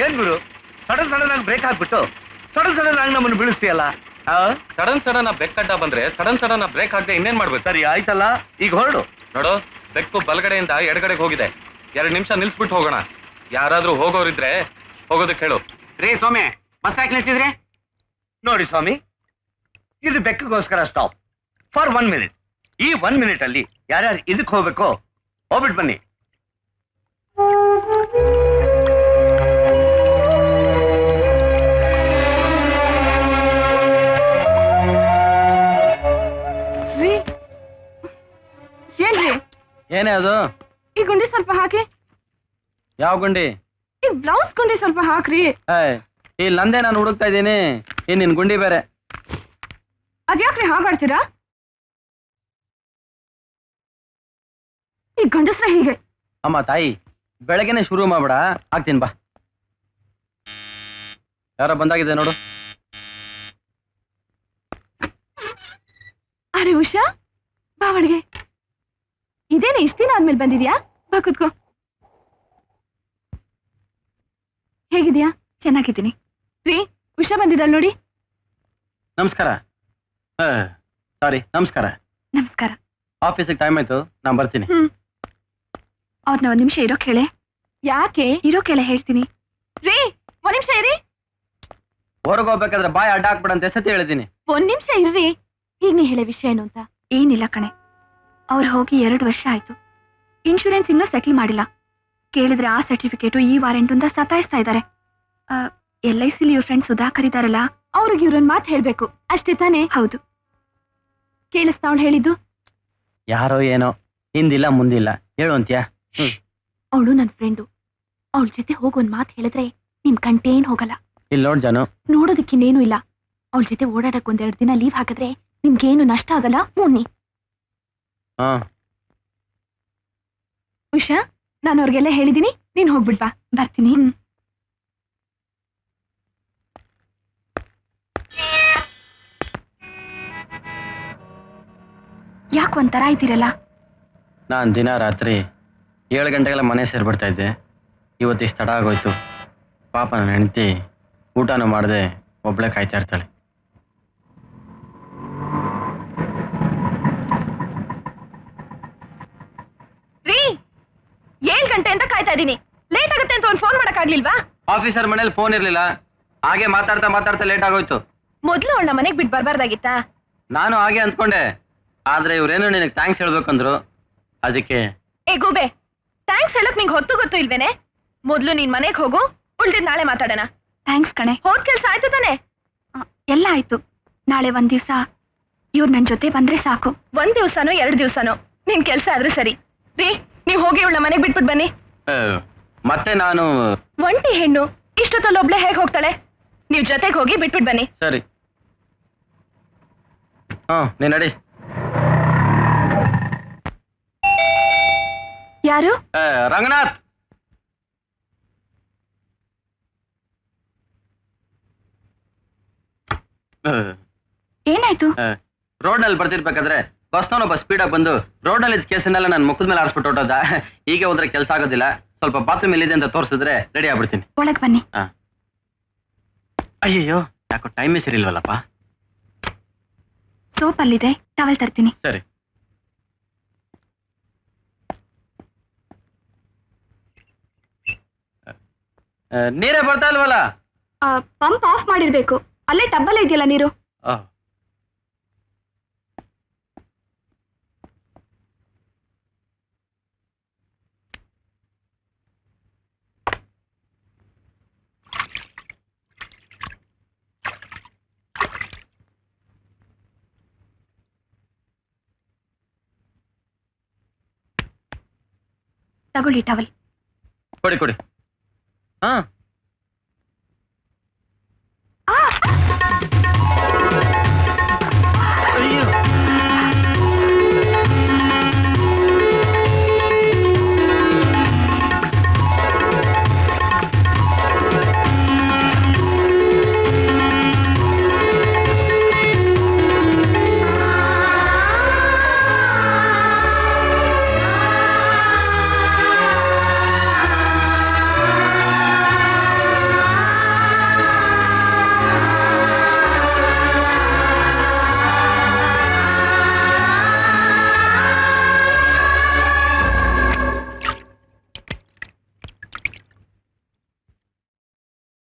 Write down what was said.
ಏನ್ ಗುರು ಸಡನ್ ಆಗಿ ಬ್ರೇಕ್ ಹಾಕ್ಬಿಟ್ಟು ಸಡನ್ ಆಗಿ ನಮ್ಮನ್ನು ಬೀಳಿಸ್ತೀಯಲ್ಲ? ಸಡನ್ ಬ್ರೇಕ್ ಕಡ್ಡ ಬಂದ್ರೆ ಸಡನ್ ಬ್ರೇಕ್ ಹಾಕದೆ ಇನ್ನೇನ್ ಮಾಡ್ಬೇಕು? ಸರಿ ಆಯ್ತಲ್ಲ, ಈಗ ಹೊರಡು. ನೋಡು, ಬೆಕ್ಕು ಬಲಗಡೆಯಿಂದ ಎಡಗಡೆಗೆ ಹೋಗಿದೆ. 2 ನಿಮಿಷ ನಿಲ್ಸ್ಬಿಟ್ಟು ಹೋಗೋಣ. ಯಾರಾದ್ರೂ ಹೋಗೋರಿದ್ರೆ ಹೋಗೋದಕ್ಕೆ ಹೇಳು. ರೇ ಸ್ವಾಮಿ, ಬಸ್ ಯಾಕೆ ನಿಲ್ಸಿದ್ರಿ? ನೋಡಿ ಸ್ವಾಮಿ, ಇದು ಬೆಕ್ಕಿಗೋಸ್ಕರ ಸ್ಟಾಪ್ ಫಾರ್ 1 ಮಿನಿಟ್. ಈ 1 ಮಿನಿಟ್ ಅಲ್ಲಿ ಯಾರ್ಯಾರು ಇದಕ್ಕೆ ಹೋಗ್ಬೇಕೋ ಹೋಗ್ಬಿಟ್ಟು ಬನ್ನಿ. ಏನ್ರಿ ಏನೇ ಅದು? ಈ ಗುಂಡಿ ಸ್ವಲ್ಪ ಹಾಕಿ. ಯಾವ ಗುಂಡಿ? ಈ ಬ್ಲೌಸ್ ಗುಂಡಿ ಸ್ವಲ್ಪ ಹಾಕ್ರಿ. ಇಲ್ಲಿ ನಂದೇ ನಾನು ಹುಡುಕ್ತಾ ಇದ್ದೀನಿ, ನಿನ್ ಗುಂಡಿ ಬೇರೆ. ಅದ್ಯಾಕ್ರಿ ಹಾಗಾಡ್ತೀರಾ? ಈ ಗಂಡಸ್ರ ಹೀಗೆ. ಅಮ್ಮ ತಾಯಿ, ಬೆಳಗ್ಗೆನೆ ಶುರು ಮಾಡ್ಬೇಡ, ಆಗ್ತೀನಿ ಬಾ. ಯಾರೋ ಬಂದಾಗಿದೆ ನೋಡು. ಅರೆ ಉಷಾ, ಬಾ ಒಳಗೆ. ಇದೇನೆ ಇಷ್ಟ ದಿನ ಆದ್ಮೇಲೆ ಬಂದಿದ್ಯಾ? ಬಾ ಕುತ್ಕೋ. ಹೇಗಿದ್ಯಾ? ಚೆನ್ನಾಗಿದ್ದೀನಿ. ರೀ, ಉಷಾ ಬಂದಿದ್ದಾಳೆ ನೋಡಿ. ನಮಸ್ಕಾರ. ಸಾರಿ, ನಮಸ್ಕಾರ. ನಮಸ್ಕಾರ. ಆಫೀಸಿಗೆ ಟೈಮ್ ಆಯ್ತು, ನಾನು ಬರ್ತೀನಿ. ಅವ್ರನ್ನ 1 ನಿಮಿಷ ಇರೋ ಕೇಳೆ. ಯಾಕೆ? ಇರೋ ಕೇಳೆ ಹೇಳ್ತೀನಿ. ರೀ, 1 ನಿಮಿಷ ಇರಿ. ಹೊರಗೆ ಹೋಗ್ಬೇಕಾದ್ರೆ ಬಾಯ್ ಅಡ್ಡ ಹಾಕ್ಬಿಡಂತ ಎಸತಿ ಹೇಳಿದ್ದೀನಿ. 1 ನಿಮಿಷ ಇರ್ರಿ. ಈಗ ನೀ ಹೇಳೋ ವಿಷಯ ಏನು ಅಂತ? ಏನಿಲ್ಲ ಕಣೆ, ಅವ್ರು ಹೋಗಿ 2 ವರ್ಷ ಆಯ್ತು. ಇನ್ಶೂರೆನ್ಸ್ ಇನ್ನೂ ಸೆಟಲ್ ಮಾಡಿಲ್ಲ. ಕೇಳಿದ್ರೆ ಆ ಸರ್ಟಿಫಿಕೇಟು ಈ ವಾರೆಂಟ್ ಅಂತ ಸತಾಯಿಸ್ತಾ ಇದ್ದಾರೆ. LIC ಇವ್ರ ಫ್ರೆಂಡ್ ಸುಧಾಕರ್ ಇದಾರಲ್ಲ, ಅವ್ರಿಗೆ ಇವ್ರೊಂದು ಮಾತು ಹೇಳ್ಬೇಕು ಅಷ್ಟೇ ತಾನೇ? ಹೌದು. ಕೇಳಿಸ್ತಾ ಅವಳು ಹೇಳಿದ್ದು? ಯಾರೋ ಏನೋ, ಹಿಂದಿಲ್ಲ ಮುಂದಿಲ್ಲ, ಹೇಳು ಅಂತ್ಯಾ? ಅವಳು ನನ್ನ ಫ್ರೆಂಡು. ಅವಳ ಜೊತೆ ಹೋಗಿ ಒಂದ್ ಮಾತು ಹೇಳಿದ್ರೆ ನಿಮ್ ಕಂಟೇನ್ ಹೋಗಲ್ಲ. ಇಲ್ಲಿ ನೋಡ್ ಜಾನು, ನೋಡೋದಕ್ಕಿನ್ನೇನು ಇಲ್ಲ. ಅವಳ ಜೊತೆ ಓಡಾಡಕ್ 1-2 ದಿನ ಲೀವ್ ಹಾಕಿದ್ರೆ ನಿಮ್ಗೇನು ನಷ್ಟ ಆಗಲ್ಲ. ಮುನ್ನಿ. ಉಷಾ, ನಾನು ಅವ್ರಿಗೆಲ್ಲ ಹೇಳಿದೀನಿ, ನೀನ್ ಹೋಗ್ಬಿಡ್ಬಾ. ಬರ್ತೀನಿ. ಯಾಕೆ ಒಂಥರ ಇದ್ದೀರಲ್ಲ? ನಾನು ದಿನ ರಾತ್ರಿ 7 ಗಂಟೆಗೆಲ್ಲ ಮನೆ ಸೇರ್ಬಿಡ್ತಾ ಇದ್ದೆ. ಇವತ್ತಿಷ್ಟು ತಡ ಆಗೋಯ್ತು. ಪಾಪ ನನ್ನ ಹೆಂಡತಿ ಊಟನೂ ಮಾಡದೆ ಒಬ್ಳೆ ಕಾಯ್ತಾ ಇರ್ತಾಳೆ. ರೀ, 7 ಗಂಟೆ ಅಂತ ಕಾಯ್ತಾ ಇದ್ದೀನಿ. ಲೇಟ್ ಆಗುತ್ತೆ ಅಂತ ಒಂದು ಫೋನ್ ಮಾಡಕ್ಕಾಗ್ಲಿಲ್ವಾ? ಆಫೀಸರ್ ಮನೇಲಿ ಫೋನ್ ಇರ್ಲಿಲ್ಲ, ಹಾಗೆ ಮಾತಾಡ್ತಾ ಲೇಟ್ ಆಗೋಯ್ತು. ಮೊದ್ಲು ಅವಳ ಮನೆಗೆ ಬಿಟ್ಟು ಬರ್ಬಾರ್ದಾಗಿತ್ತಾ? ನಾನು ಹಾಗೆ ಅಂದ್ಕೊಂಡೆ, ಆದ್ರೆ ಇವ್ರೇನು ನಿನಗೆ ಥ್ಯಾಂಕ್ಸ್ ಹೇಳ್ಬೇಕಂದ್ರು, ಅದಕ್ಕೆ. ಏ ಗೂಬೆ, ಥ್ಯಾಂಕ್ಸ್ ಹೇಳಕ್ ನಿಂಗೆ ಗೊತ್ತು ಇಲ್ವೇನೆ? ಮೊದ್ಲು ನೀನ್ ಮನೆಗೆ ಹೋಗು, ಉಳ್ದಿದ್ ನಾಳೆ ಮಾತಾಡೋಣ. ಥ್ಯಾಂಕ್ಸ್ ಕಣೆ. ಹೋದ್ ಕೆಲ್ಸ ಆಯ್ತು ತಾನೆ? ಎಲ್ಲ ಆಯ್ತು. ನಾಳೆ 1 ದಿವಸ ಇವ್ರು ನನ್ ಜೊತೆ ಬಂದ್ರೆ ಸಾಕು. 1 ದಿವಸನೋ 2 ದಿವಸನೋ ನಿನ್ ಕೆಲ್ಸ ಆದ್ರೆ ಸರಿ. ರೀ, ನೀವ್ ಹೋಗಿ ಇವಳ ಮನೆಗೆ ಬಿಟ್ಬಿಟ್ಟು ಬನ್ನಿ. ಮತ್ತೆ ನಾನು ಒಂಟಿ ಹೆಣ್ಣು ಇಷ್ಟೊತ್ತಲ್ಲಿ ಒಬ್ಳೆ ಹೇಗೆ ಹೋಗ್ತಾಳೆ? ನೀವ್ ಜೊತೆಗೆ ಹೋಗಿ ಬಿಟ್ಬಿಟ್ಟು ಬನ್ನಿ. ಸರಿ. ನೀನ್ ನಡಿ. ಯಾರು? ರಂಗನಾಥ್. ಏನಾಯ್ತು? ರೋಡ್ನಲ್ಲಿ ಬರ್ತಿರ್ಬೇಕಾದ್ರೆ ಬಸ್ನವನೊಬ್ಬ ಸ್ಪೀಡಾಗಿ ಬಂದು ರೋಡ್ನಲ್ಲಿ ಇದ್ದ ಕೇಸನ್ನೆಲ್ಲ ನನ್ನ ಮುಖದ ಮೇಲೆ ಆರಿಸ್ಬಿಟ್ಟು ಹೊಟ್ಟೋದ. ಹೀಗೆ ಹೋದ್ರೆ ಕೆಲಸ ಆಗೋದಿಲ್ಲ. ಸ್ವಲ್ಪ ಬಾತ್ರೂಮ್ ಎಲ್ಲಿದೆ ಅಂತ ತೋರಿಸಿದ್ರೆ ರೆಡಿ ಆಗ್ಬಿಡ್ತೀನಿ. ಒಳಗ್ ಬನ್ನಿ. ಅಯ್ಯಯ್ಯೋ, ಯಾಕೋ ಟೈಮೇ ಸರಿಲ್ವಲ್ಲಪ್ಪ. ಸೋಪ್ ಅಲ್ಲಿದೆ, ಟವಲ್ ತರ್ತೀನಿ. ಸರಿ. ನೀರೇ ಬರ್ತಾ ಇಲ್ವಲ್ಲ? ಪಂಪ್ ಆಫ್ ಮಾಡಿರ್ಬೇಕು. ಅಲ್ಲೇ ಟಬ್ಬಲ್ಲೇ ಇದೆಯಲ್ಲ ನೀರು. ತಗೊಳ್ಳಿ ಟವಲ್. ಕೊಡಿ. ಹಾ,